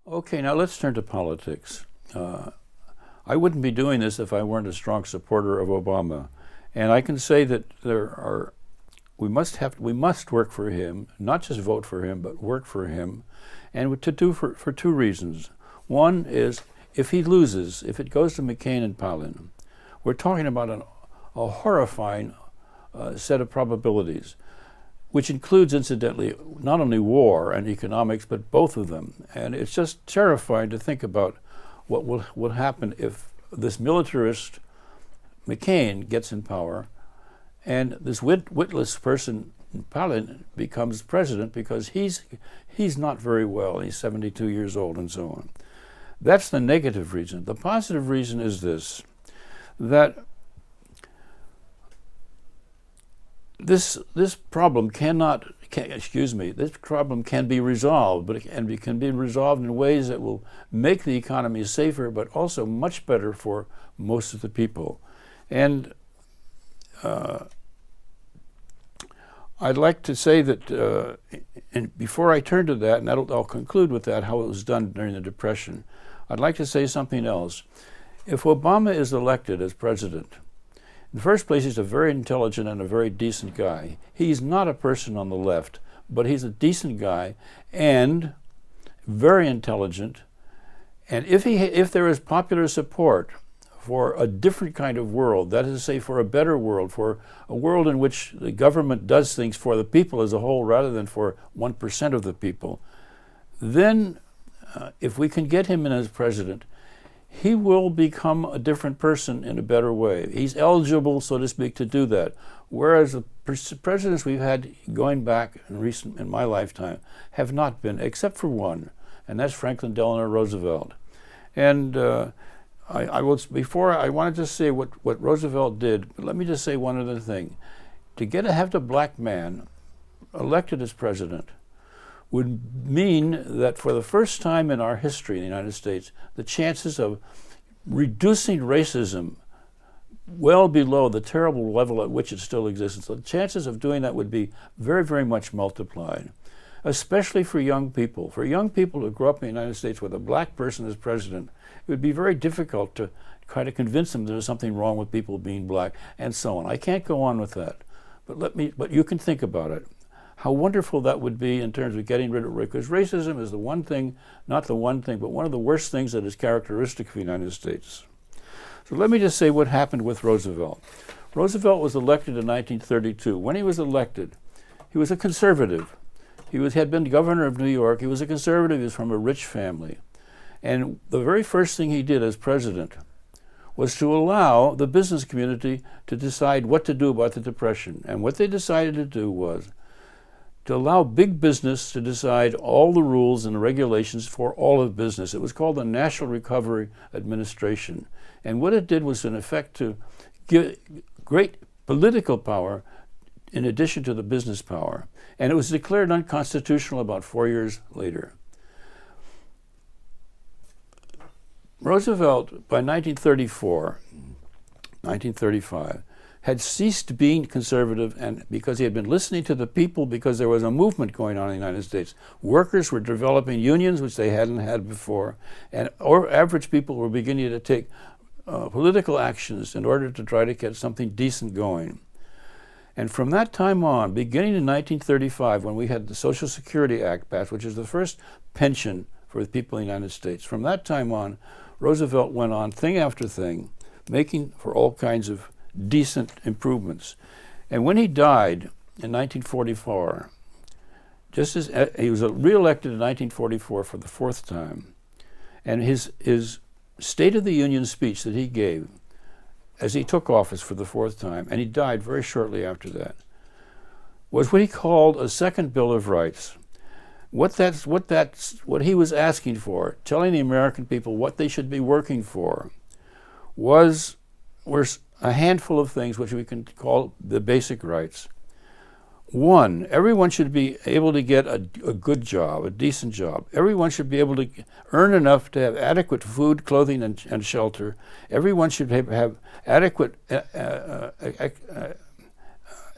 Okay, now let's turn to politics. I wouldn't be doing this if I weren't a strong supporter of Obama. And I can say that we must work for him, not just vote for him, but work for him, and for two reasons. One is if he loses, if it goes to McCain and Palin, we're talking about a horrifying set of probabilities, which includes, incidentally, not only war and economics, but both of them. And it's just terrifying to think about what will happen if this militarist McCain gets in power and this witless person, Palin, becomes president because he's not very well. He's 72 years old and so on. That's the negative reason. The positive reason is this, that this problem this problem can be resolved, but it can be resolved in ways that will make the economy safer, but also much better for most of the people. And I'd like to say that, and before I turn to that, and I'll conclude with that, how it was done during the Depression, I'd like to say something else. If Obama is elected as president, in the first place, he's a very intelligent and a very decent guy. He's not a person on the left, but he's a decent guy and very intelligent. And if there is popular support for a different kind of world, that is to say, for a better world, for a world in which the government does things for the people as a whole rather than for 1% of the people, then if we can get him in as president, he will become a different person in a better way. He's eligible, so to speak, to do that. Whereas the presidents we've had going back in my lifetime have not been, except for one, and that's Franklin Delano Roosevelt. And I wanted to say what Roosevelt did, but let me just say one other thing. To have the black man elected as president would mean that for the first time in our history in the United States, the chances of reducing racism well below the terrible level at which it still exists, the chances of doing that would be very, very much multiplied, especially for young people. For young people who grow up in the United States with a black person as president, it would be very difficult to try to convince them there's something wrong with people being black and so on. I can't go on with that, but you can think about it. How wonderful that would be in terms of getting rid of racism, because racism is the one thing, not the one thing, but one of the worst things that is characteristic of the United States. So let me just say what happened with Roosevelt. Roosevelt was elected in 1932. When he was elected, he was a conservative. He had been governor of New York. He was a conservative. He was from a rich family. And the very first thing he did as president was to allow the business community to decide what to do about the Depression. And what they decided to do was to allow big business to decide all the rules and regulations for all of business. It was called the National Recovery Administration. And what it did was, in effect, to give great political power in addition to the business power. And it was declared unconstitutional about 4 years later. Roosevelt, by 1935, had ceased being conservative, and because he had been listening to the people, because there was a movement going on in the United States. Workers were developing unions, which they hadn't had before, and average people were beginning to take political actions in order to try to get something decent going. And from that time on, beginning in 1935, when we had the Social Security Act passed, which is the first pension for the people in the United States, from that time on, Roosevelt went on thing after thing, making for all kinds of decent improvements. And when he died in 1944, just as he was reelected in 1944 for the fourth time, and his State of the Union speech that he gave as he took office for the fourth time, and he died very shortly after that, was what he called a second Bill of Rights. What he was asking for, telling the American people what they should be working for, were a handful of things which we can call the basic rights. One, everyone should be able to get a good job, a decent job. Everyone should be able to earn enough to have adequate food, clothing, and shelter. Everyone should have adequate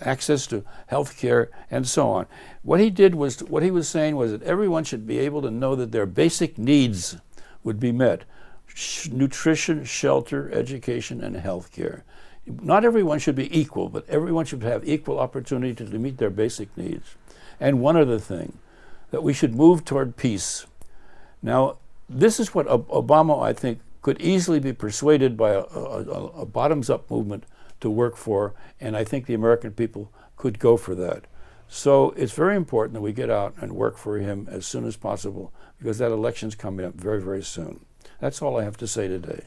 access to health care, and so on. What he was saying was that everyone should be able to know that their basic needs would be met. Nutrition, shelter, education, and health care. Not everyone should be equal, but everyone should have equal opportunity to meet their basic needs. And one other thing, that we should move toward peace. Now, this is what Obama, I think, could easily be persuaded by a bottoms-up movement to work for, and I think the American people could go for that. So it's very important that we get out and work for him as soon as possible, because that election's coming up very, very soon. That's all I have to say today.